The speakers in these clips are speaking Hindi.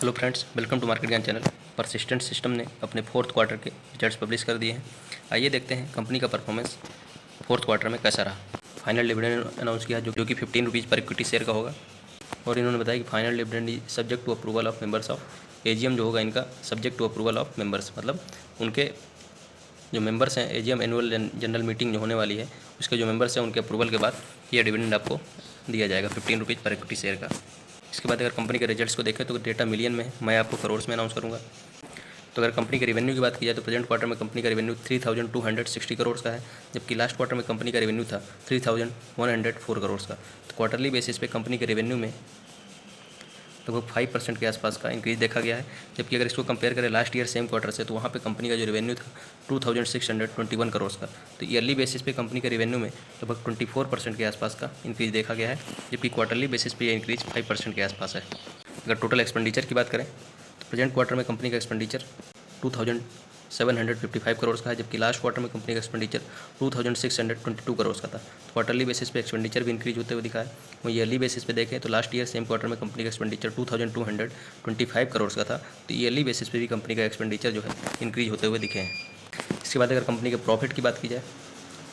Hello friends, welcome to market Gyan channel. Persistent System ने अपने फोर्थ क्वार्टर के रिजल्ट्स पब्लिश कर दिए हैं। आइए देखते हैं कंपनी का परफॉर्मेंस फोर्थ क्वार्टर में कैसा रहा। फाइनल डिविडेंड अनाउंस किया जो कि 15 रुपीज़ पर इक्विटी शेयर का होगा। और इन्होंने बताया कि final dividend subject to approval of members of AGM जो होगा इनका subject to approval of members, मतलब उनके जो मेंबर्स हैं एजीएम एनुअल जनरल मीटिंग जो होने वाली है उसके जो मेंबर्स हैं उनके अप्रूवल के बाद ये डिविडेंड आपको दिया जाएगा 15 रुपीज़ पर इक्विटी शेयर का। इसके बाद अगर कंपनी के रिजल्ट्स को देखें तो डेटा मिलियन में है, मैं आपको करोड़्स में अनाउंस करूँगा। तो अगर कंपनी के रेवेन्यू की बात की जाए तो प्रेजेंट क्वार्टर में कंपनी का रेवेन्यू 3260 करोड़ का है, जबकि लास्ट क्वार्टर में कंपनी का रेवेन्यू था 3104 करोड़ का। तो क्वार्टरली बेसिस पे कंपनी के रेवेन्यू में लगभग 5% के आसपास का इंक्रीज देखा गया है। जबकि अगर इसको कंपेयर करें लास्ट ईयर सेम क्वार्टर से तो वहाँ पे कंपनी का जो रेवेन्यू था 2621 करोड़ का। तो ईयरली बेसिस पे कंपनी के रेवेन्यू में लगभग 24% के आसपास का इंक्रीज देखा गया है, जबकि क्वार्टरली बेसिस पे ये इंक्रीज 5% के आसपास है। अगर टोटल एक्सपेंडिचर की बात करें तो प्रेजेंट क्वार्टर में कंपनी का एक्सपेंडिचर 2755 करोड़ का है, जबकि लास्ट क्वार्टर में कंपनी का एक्सपेंडिचर 2622 करोड़ का था। तो क्वार्टरली बेसिस पे एक्सपेंडिचर भी इंक्रीज होते हुए दिखा है। वहीं ईयरली बेसिस पे देखें तो लास्ट ईयर सेम क्वार्टर में कंपनी का एक्सपेंडिचर 2225 करोड़ का था। तो ईयरली बेसिस पे भी कंपनी का एक्सपेंडिचर जो है इंक्रीज होते हुए दिखे हैं। इसके बाद अगर कंपनी के प्रॉफिट की बात की जाए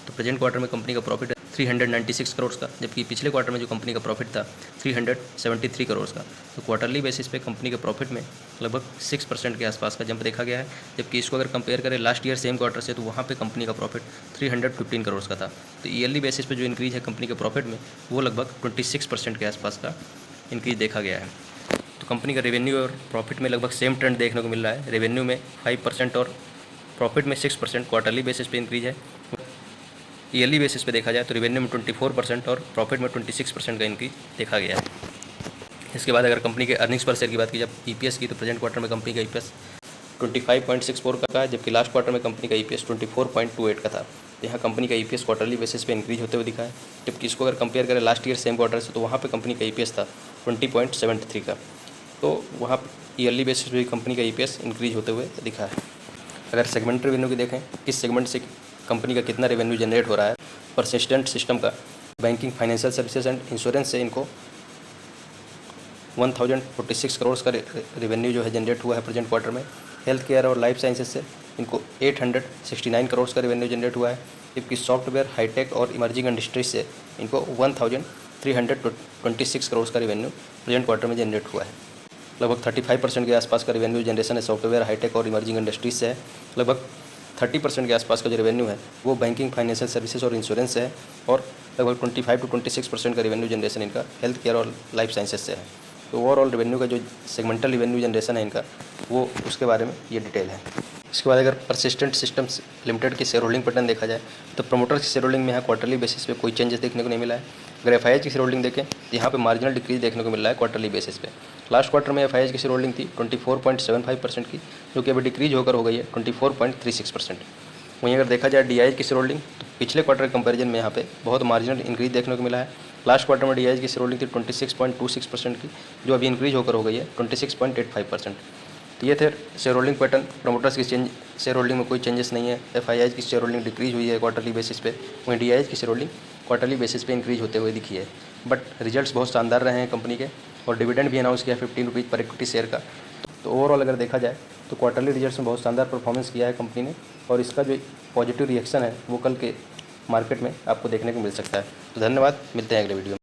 तो प्रेजेंट क्वार्टर में कंपनी का प्रॉफिट 396 करोड़ का, जबकि पिछले क्वार्टर में जो कंपनी का प्रॉफिट था 373 करोड़ का। तो क्वार्टरली बेसिस पे कंपनी के प्रॉफिट में लगभग 6% के आसपास का जंप देखा गया है। जबकि इसको अगर कंपेयर करें लास्ट ईयर सेम क्वार्टर से तो वहाँ पे कंपनी का प्रॉफिट 315 करोड़ का था। तो ईयरली बेसिस पे जो इंक्रीज है कंपनी के प्रॉफिट में वो लगभग 26% के आसपास का इंक्रीज देखा गया है। तो कंपनी का रेवेन्यू और प्रॉफिट में लगभग सेम ट्रेंड देखने को मिल रहा है। रेवेन्यू में 5% और प्रॉफिट में 6% क्वार्टरली बेसिस पे इंक्रीज है। ईयरली बेसिस पे देखा जाए तो रेवेन्यू में 24% और प्रॉफिट में 26% का इंक्रीज देखा गया है। इसके बाद अगर कंपनी के अर्निंग्स पर शेयर की बात की जाए ईपीएस की तो प्रेजेंट क्वार्टर में कंपनी का ईपीएस 25.64 का है, जबकि लास्ट क्वार्टर में कंपनी का ईपीएस 24.28 का था। तो यहाँ कंपनी का ईपीएस क्वार्टरली बेसिस पे इंक्रीज होते हुए दिखा है। जबकि इसको अगर कंपेयर करें लास्ट ईयर सेम क्वार्टर से तो वहाँ पे कंपनी का ईपीएस था 20.73 का। तो वहाँ ईयरली बेसिस पे कंपनी का ईपीएस इंक्रीज होते हुए दिखा है। अगर सेगमेंट रेवेन्यू की देखें किस सेगमेंट से कंपनी का कितना रेवेन्यू जनरेट हो रहा है, परसिस्टेंट सिस्टम का banking, financial services and insurance से इनको 1046 करोड़ का रेवेन्यू जो है जनरेट हुआ है प्रेजेंट क्वार्टर में। हेल्थ केयर और लाइफ साइंसेज से इनको 869 करोड़ का रेवेन्यू जनरेट हुआ है, जबकि सॉफ्टवेयर, हाईटेक और इमर्जिंग इंडस्ट्रीज से इनको 1326 करोड़ का रेवेन्यू प्रेजेंट क्वार्टर में जनरेट हुआ है। लगभग 35% के आसपास का रेवेन्यू जनरेशन है सॉफ्टवेयर, हाईटेक और इमर्जिंग इंडस्ट्रीज से है। लगभग 30% के आसपास का जो रेवेन्यू है वो बैंकिंग, फाइनेंशियल सर्विसेज और इंश्योरेंस से है। और लगभग 25 to 26% का रेवेन्यू जनरेशन इनका हेल्थ केयर और लाइफ साइंसेज से है। तो ओवरऑल रेवेन्यू का जो सेगमेंटल रेवेन्यू जनरेशन है इनका वो उसके बारे में ये डिटेल है। इसके बाद अगर परसिस्टेंट सिस्टम्स लिमिटेड की शेयर होल्डिंग पैटर्न देखा जाए तो प्रमोटर्स की शेयर होल्डिंग में यहाँ क्वार्टरली बेसिस पे कोई चेंजेस देखने को नहीं मिला है। अगर एफआईआई की शेयर होल्डिंग देखें तो यहाँ पे मार्जिनल डिक्रीज देखने को मिल रहा है क्वार्टरली बेसिस पे। लास्ट क्वार्टर में एफआईआई की शेयर होल्डिंग थी 24.75% की, जो कि अभी डिक्रीज होकर हो गई है 24.36%। वहीं अगर देखा जाए डीआईएच की शेयर होल्डिंग तो पिछले क्वार्टर के कंपैरिजन में यहाँ पे बहुत मार्जिनल इंक्रीज देखने को मिला है। लास्ट क्वार्टर में डीआईएच की शेयर होल्डिंग थी 26.26% की, जो अभी इंक्रीज होकर हो गई है 26.85%। तो ये थे शेयर होल्डिंग पैटर्न। प्रमोटर्स की शेयर होल्डिंग में कोई चेंजेस नहीं है। एफआईआई की शेयर होल्डिंग डिक्रीज हुई है क्वार्टरली बेसिस पे, वहीं डीआईएच की शेयर होल्डिंग क्वार्टरली बेसिस पे इंक्रीज होते हुए दिखी है। बट रिजल्ट्स बहुत शानदार रहे हैं कंपनी के, और डिविडेंड भी अनाउंस किया 15 रुपीज़ पर इक्विटी शेयर का। तो ओवरऑल अगर देखा जाए तो क्वार्टरली रिजल्ट्स में बहुत शानदार परफॉर्मेंस किया है कंपनी ने, और इसका जो पॉजिटिव रिएक्शन है वो कल के मार्केट में आपको देखने को मिल सकता है। तो धन्यवाद, मिलते हैं अगले वीडियो में।